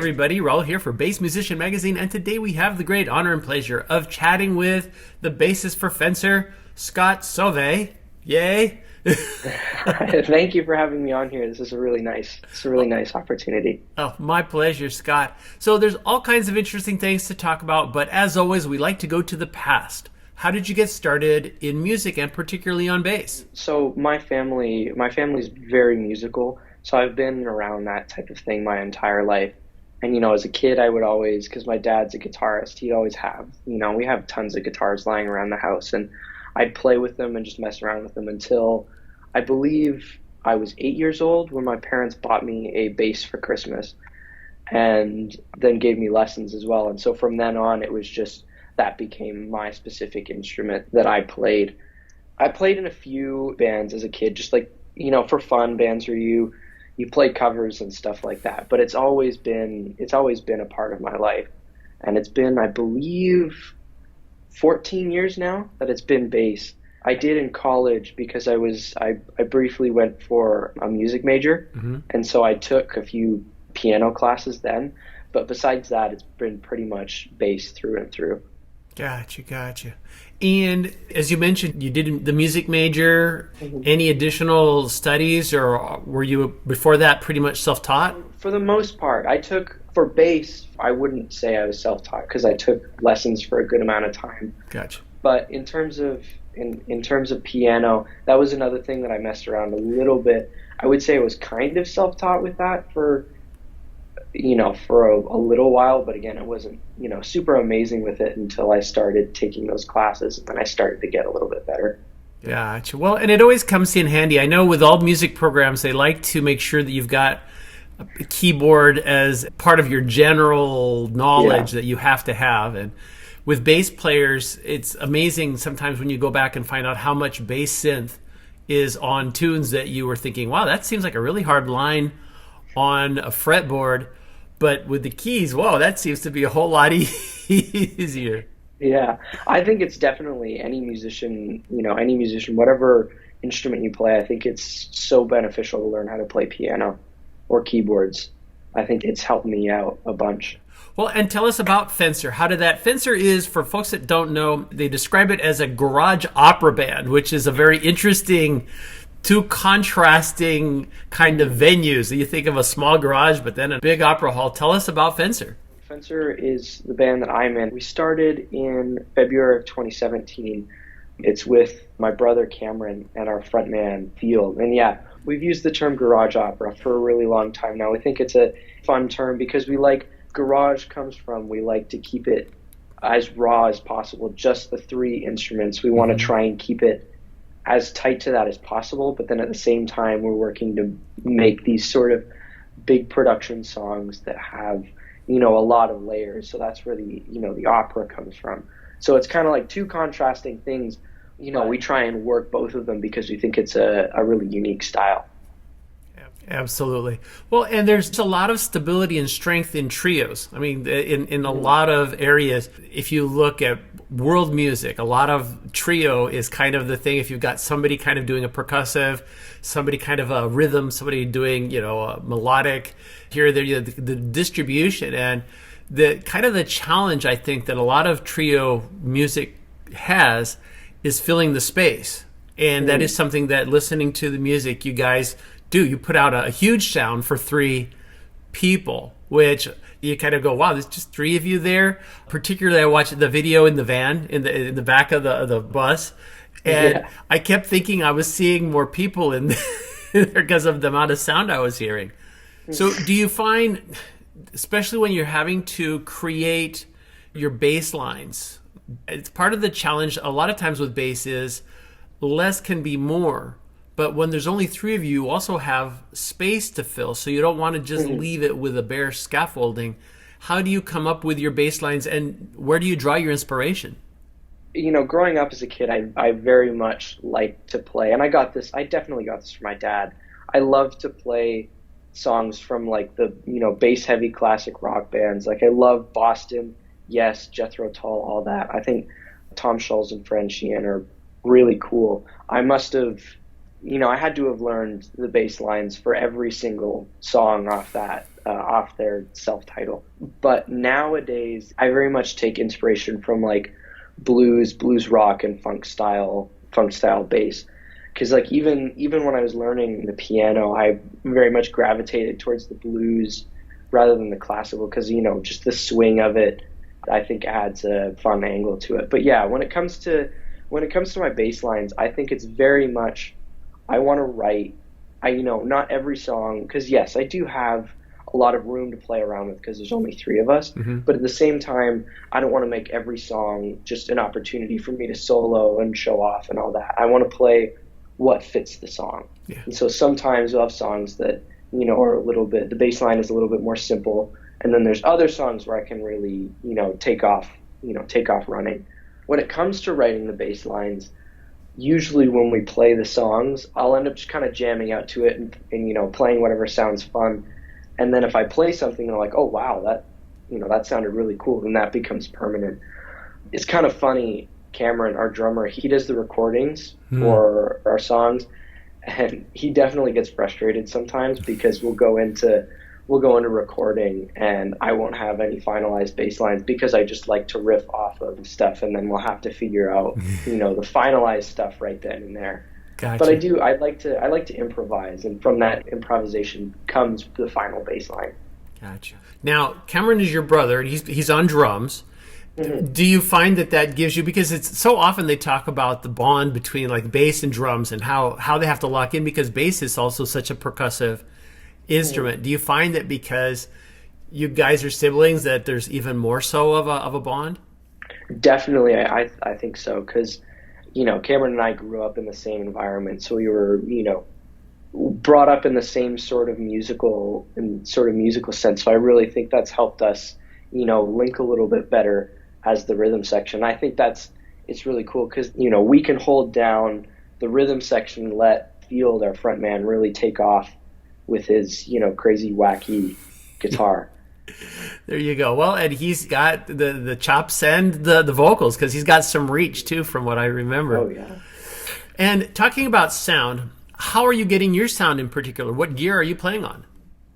everybody. Raul here for Bass Musician Magazine, and today we have the great honor and pleasure of chatting with the bassist for Fencer, Scott Sauve. Yay! Thank you for having me on here. This is a really nice opportunity. Oh, my pleasure, Scott. So there's all kinds of interesting things to talk about, but as always, we like to go to the past. How did you get started in music, and particularly on bass? So my family's very musical. So I've been around that type of thing my entire life. And, as a kid, I would always, because my dad's a guitarist, he'd always have, we have tons of guitars lying around the house. And I'd play with them and just mess around with them until I believe I was 8 years old when my parents bought me a bass for Christmas and then gave me lessons as well. And so from then on, it was just that became my specific instrument that I played. I played in a few bands as a kid, just like, for fun, bands where you play covers and stuff like that. But it's always been a part of my life. And it's been, I believe, 14 years now that it's been bass. I did in college because I briefly went for a music major. Mm-hmm. And so I took a few piano classes then. But besides that, it's been pretty much bass through and through. Gotcha. And as you mentioned, you did the music major. Mm-hmm. Any additional studies, or were you before that pretty much self-taught? For the most part, for bass, I wouldn't say I was self-taught because I took lessons for a good amount of time. Gotcha. But in terms of piano, that was another thing that I messed around a little bit. I would say I was kind of self-taught with that for a little while, but again, it wasn't, super amazing with it until I started taking those classes, and then I started to get a little bit better. Gotcha. Well, and it always comes in handy. I know with all music programs, they like to make sure that you've got a keyboard as part of your general knowledge that you have to have. And with bass players, it's amazing sometimes when you go back and find out how much bass synth is on tunes that you were thinking, wow, that seems like a really hard line on a fretboard. But with the keys, whoa, that seems to be a whole lot easier. Yeah, I think it's definitely any musician, whatever instrument you play, I think it's so beneficial to learn how to play piano or keyboards. I think it's helped me out a bunch. Well, and tell us about Fencer. Fencer is, for folks that don't know, they describe it as a garage opera band, which is a very interesting, two contrasting kind of venues. You think of a small garage, but then a big opera hall. Tell us about Fencer. Fencer is the band that I'm in. We started in February of 2017. It's with my brother Cameron and our frontman Field. And yeah, we've used the term garage opera for a really long time now. We think it's a fun term because we like we like to keep it as raw as possible, just the three instruments. We want to try and keep it as tight to that as possible, but then at the same time we're working to make these sort of big production songs that have a lot of layers. So that's where the opera comes from. So it's kind of like two contrasting things. We try and work both of them because we think it's a really unique style. Absolutely. Well, and there's a lot of stability and strength in trios. I mean, in a lot of areas, if you look at world music, a lot of trio is kind of the thing. If you've got somebody kind of doing a percussive, somebody kind of a rhythm, somebody doing, a melodic, here, there, the distribution and the kind of the challenge I think that a lot of trio music has is filling the space. And that is something that listening to the music, you guys do. You put out a huge sound for three people, which you kind of go, wow, there's just three of you there. Particularly, I watched the video in the van, in the back of the bus, and I kept thinking I was seeing more people in there because of the amount of sound I was hearing. So do you find, especially when you're having to create your bass lines, it's part of the challenge a lot of times with bass is less can be more. But when there's only three of you, you also have space to fill, so you don't want to just leave it with a bare scaffolding. How do you come up with your bass lines, and where do you draw your inspiration? Growing up as a kid, I very much liked to play, and I definitely got this from my dad. I love to play songs from like the, bass-heavy classic rock bands. Like I love Boston, Yes, Jethro Tull, all that. I think Tom Scholz and Fran Sheehan are really cool. I must have I had to have learned the bass lines for every single song off their self-title. But nowadays, I very much take inspiration from like blues rock, and funk style bass. Because like even when I was learning the piano, I very much gravitated towards the blues rather than the classical, because just the swing of it, I think adds a fun angle to it. But yeah, when it comes to my bass lines, I think it's very much I want to write. Not every song, because yes, I do have a lot of room to play around with because there's only three of us. Mm-hmm. But at the same time, I don't want to make every song just an opportunity for me to solo and show off and all that. I want to play what fits the song. Yeah. And so sometimes you'll have songs that, are a little bit, the bass line is a little bit more simple. And then there's other songs where I can really, take off running. When it comes to writing the bass lines, usually when we play the songs, I'll end up just kind of jamming out to it and playing whatever sounds fun. And then if I play something and I'm like, oh wow, that sounded really cool, then that becomes permanent. It's kind of funny. Cameron, our drummer, he does the recordings for our songs, and he definitely gets frustrated sometimes because we'll go into recording and I won't have any finalized bass lines because I just like to riff off of stuff, and then we'll have to figure out the finalized stuff right then and there. Gotcha. But I like to improvise, and from that improvisation comes the final bass line. Gotcha. Now, Cameron is your brother, and he's on drums. Mm-hmm. Do you find that gives you, because it's so often they talk about the bond between like bass and drums and how they have to lock in, because bass is also such a percussive instrument. Mm-hmm. Do you find that because you guys are siblings that there's even more so of a bond? Definitely, I think so, because Cameron and I grew up in the same environment, so we were brought up in the same sort of musical sense. So I really think that's helped us link a little bit better as the rhythm section. I think it's really cool because we can hold down the rhythm section and let Field, our front man, really take off with his crazy wacky guitar. There you go. Well, and he's got the chops and the vocals, because he's got some reach too, from what I remember. Oh yeah. And talking about sound, how are you getting your sound in particular? What gear are you playing on?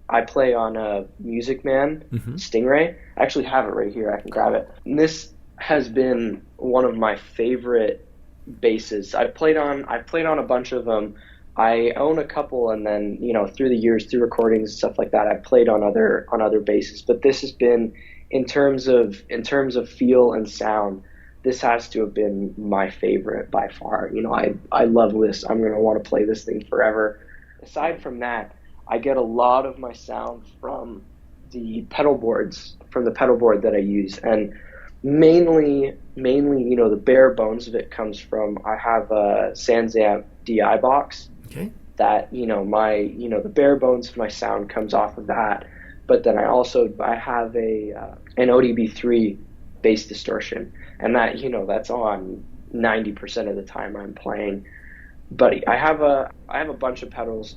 I play on a Music Man Stingray. I actually have it right here. I can grab it. And this has been one of my favorite basses. I've played on a bunch of them. I own a couple, and then through the years, through recordings and stuff like that, I've played on other basses. But this has been, in terms of feel and sound, this has to have been my favorite by far. I love this. I'm gonna want to play this thing forever. Aside from that, I get a lot of my sound from the pedal board that I use, and mainly, the bare bones of it comes from, I have a Sansamp DI box. Okay. That the bare bones of my sound comes off of that, but then I have an ODB3 bass distortion, and that that's on 90% of the time I'm playing. But I have a bunch of pedals.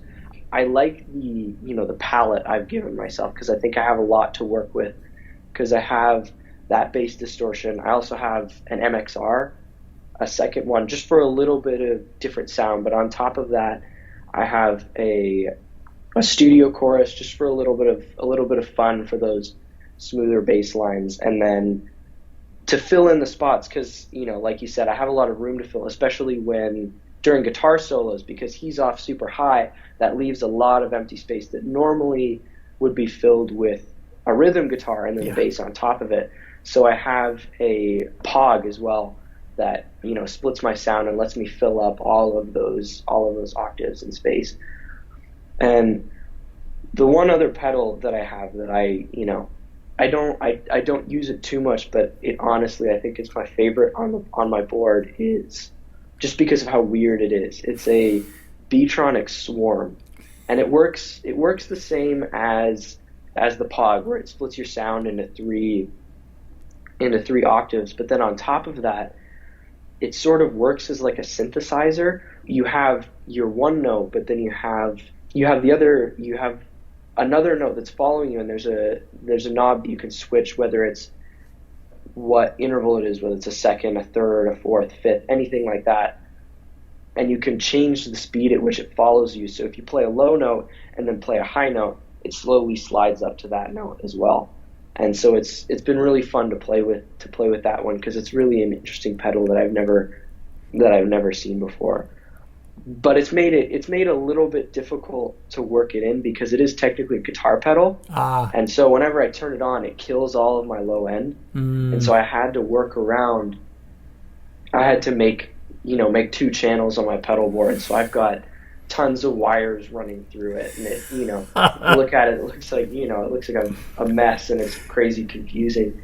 I like the palette I've given myself, because I think I have a lot to work with, because I have that bass distortion. I also have an MXR, a second one, just for a little bit of different sound. But on top of that, I have a studio chorus, just for a little bit of fun for those smoother bass lines, and then to fill in the spots, because like you said, I have a lot of room to fill, especially during guitar solos, because he's off super high. That leaves a lot of empty space that normally would be filled with a rhythm guitar and then the bass on top of it. So I have a POG as well that splits my sound and lets me fill up all of those octaves in space. And the one other pedal that I have that I don't use it too much, but it honestly, I think it's my favorite on my board, is just because of how weird it is. It's a Beatronic Swarm, and it works the same as the POG, where it splits your sound into three octaves, but then on top of that, it sort of works as like a synthesizer. You have your one note, but then you have another note that's following you, and there's a knob that you can switch, whether it's what interval it is, whether it's a second, a third, a fourth, fifth, anything like that. and you can change the speed at which it follows you. So if you play a low note and then play a high note, it slowly slides up to that note as well. And so it's been really fun to play with that one, because it's really an interesting pedal that I've never seen before. But it's made a little bit difficult to work it in, because it is technically a guitar pedal. And so whenever I turn it on, it kills all of my low end. And so I had to work around. I had to make 2 channels on my pedal board. So I've got tons of wires running through it, and it, look at it, it looks like a mess, and it's crazy confusing.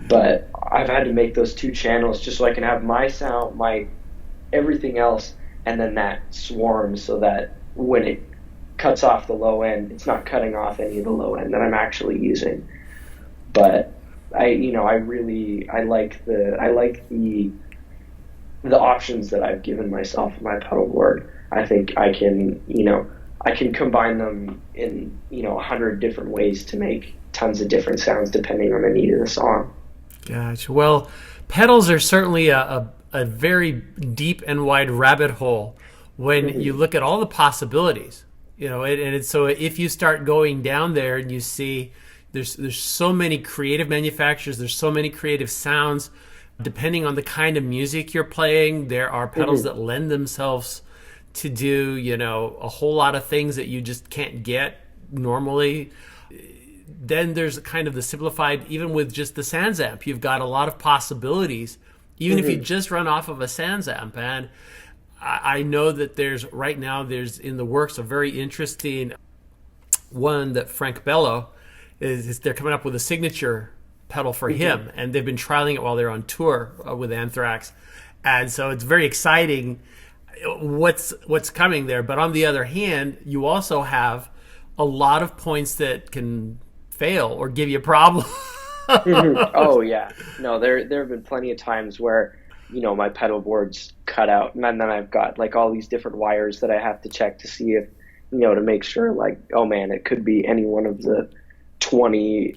But I've had to make those 2 channels just so I can have my sound, my everything else, and then that swarm, so that when it cuts off the low end, it's not cutting off any of the low end that I'm actually using. But I like the options that I've given myself in my pedal board. I think I can combine them in 100 different ways to make tons of different sounds depending on the need of the song. Gotcha. Well, pedals are certainly a very deep and wide rabbit hole when you look at all the possibilities. And so if you start going down there and you see there's so many creative manufacturers, there's so many creative sounds. Depending on the kind of music you're playing, there are pedals that lend themselves to do, a whole lot of things that you just can't get normally. Then there's kind of the simplified, even with just the Sans amp, you've got a lot of possibilities, even if you just run off of a Sans amp. And I know that there's in the works a very interesting one that Frank Bello they're coming up with a signature pedal for him, and they've been trialing it while they're on tour with Anthrax. And so it's very exciting what's coming there. But on the other hand, you also have a lot of points that can fail or give you a problem. Oh yeah, no, there have been plenty of times where my pedal board's cut out, and then I've got like all these different wires that I have to check to see if to make sure, like, oh man, it could be any one of the 20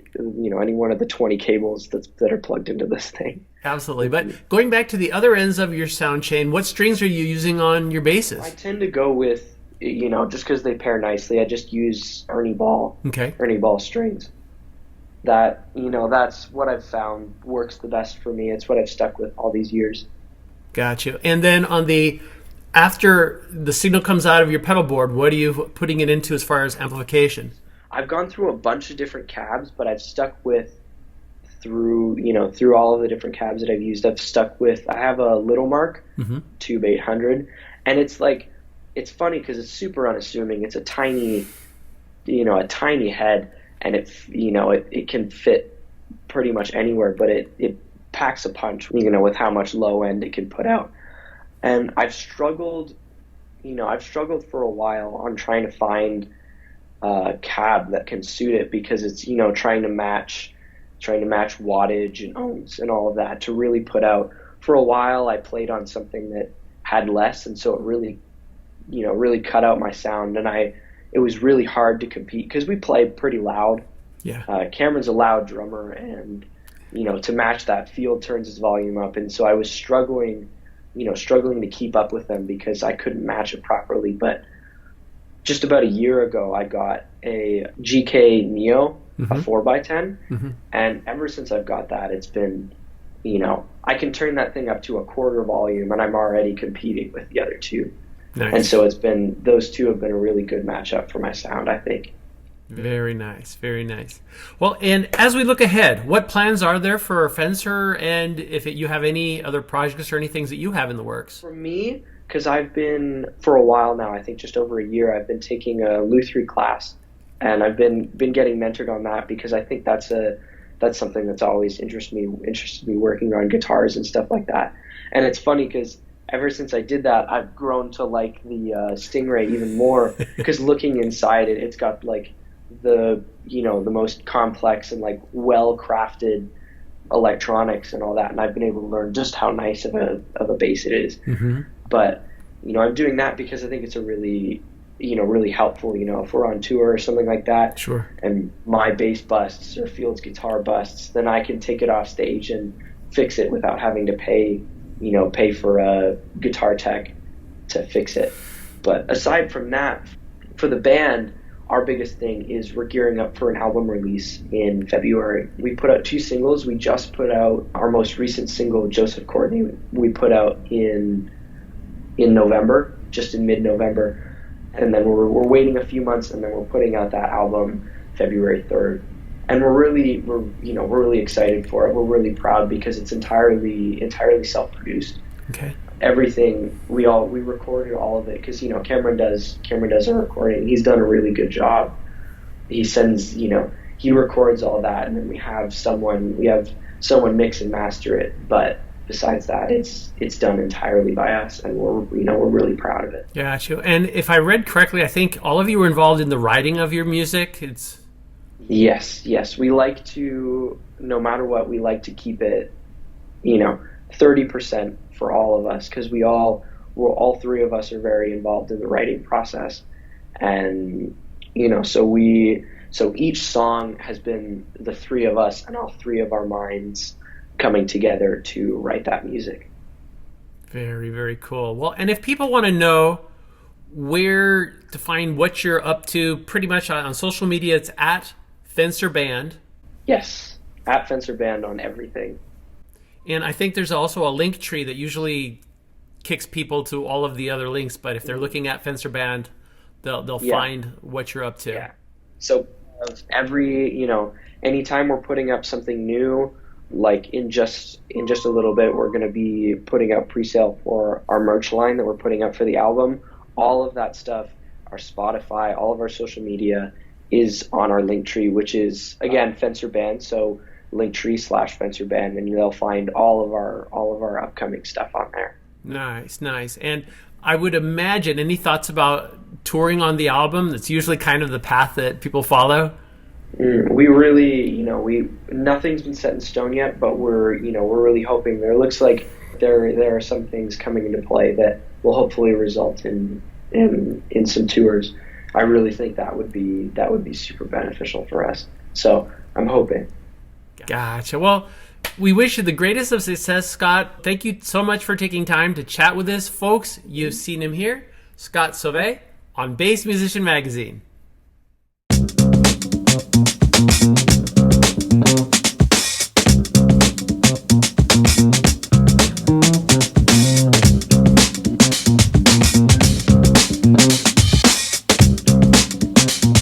cables that are plugged into this thing. Absolutely. But going back to the other ends of your sound chain, what strings are you using on your basses? I tend to go with, just because they pair nicely, I just use Ernie Ball strings. That, that's what I've found works the best for me. It's what I've stuck with all these years. Gotcha. And then after the signal comes out of your pedal board, what are you putting it into as far as amplification? I've gone through a bunch of different cabs, but I've stuck with through all of the different cabs that I've used. I have a Little Mark Tube 800, and it's funny because it's super unassuming. It's a tiny head, and it can fit pretty much anywhere, but it packs a punch, with how much low end it can put out. And I've struggled for a while on trying to find cab that can suit it, because it's trying to match wattage and ohms and all of that to really put out. For a while I played on something that had less, and so it really cut out my sound, and it was really hard to compete because we play pretty loud. Cameron's a loud drummer, and to match that, Field turns his volume up, and so I was struggling to keep up with them because I couldn't match it properly. But just about a year ago, I got a GK Neo, a 4x10, and ever since I've got that, it's been, I can turn that thing up to a quarter volume, and I'm already competing with the other two. Nice. And so those two have been a really good matchup for my sound, I think. Very nice, very nice. Well, and as we look ahead, what plans are there for Fencer, and if you have any other projects or any things that you have in the works? For me, because I've been, for a while now, I think just over a year, I've been taking a Lutherie class, and I've been getting mentored on that, because I think that's something that's always interested me working on guitars and stuff like that. And it's funny because ever since I did that, I've grown to like the Stingray even more, because looking inside it, it's got like the most complex and like well-crafted electronics and all that, and I've been able to learn just how nice of a bass it is. But I'm doing that because I think it's a really helpful, if we're on tour or something like that. Sure. And my bass busts or Field's guitar busts, then I can take it off stage and fix it without having to pay for a guitar tech to fix it. But aside from that, for the band, our biggest thing is we're gearing up for an album release in February. We put out 2 singles. We just put out our most recent single, Joseph Courtney, we put out in November, just in mid-November. And then we're waiting a few months, and then we're putting out that album February 3rd. And we're really excited for it. We're really proud because it's entirely self-produced. Okay. Everything we recorded all of it because Cameron does our recording. He's done a really good job. He records all that, and then we have someone mix and master it. But besides that, it's done entirely by us, and we're really proud of it. Yeah, sure. And if I read correctly, I think all of you were involved in the writing of your music. Yes. We like to, no matter what, we like to keep it, 30% for all of us, because all 3 of us are very involved in the writing process, and so each song has been the 3 of us and all 3 of our minds coming together to write that music. Very, very cool. Well, and if people want to know where to find what you're up to, pretty much on social media, it's at Fencer Band. Yes, at Fencer Band on everything. And I think there's also a link tree that usually kicks people to all of the other links, but if they're looking at Fencer Band, they'll find what you're up to. Yeah. So anytime we're putting up something new, like in just a little bit, we're going to be putting out pre-sale for our merch line that we're putting up for the album. All of that stuff, our Spotify, all of our social media is on our link tree, which is, again, Fencer Band. So Linktree/Fencer Band, and they'll find all of our upcoming stuff on there. Nice. And I would imagine, any thoughts about touring on the album? That's usually kind of the path that people follow. We really, nothing's been set in stone yet, but we're really hoping. There looks like there are some things coming into play that will hopefully result in some tours. I really think that would be super beneficial for us. So I'm hoping. Gotcha. Well, we wish you the greatest of success, Scott. Thank you so much for taking time to chat with us. Folks, you've seen him here, Scott Sauve, on Bass Musician Magazine.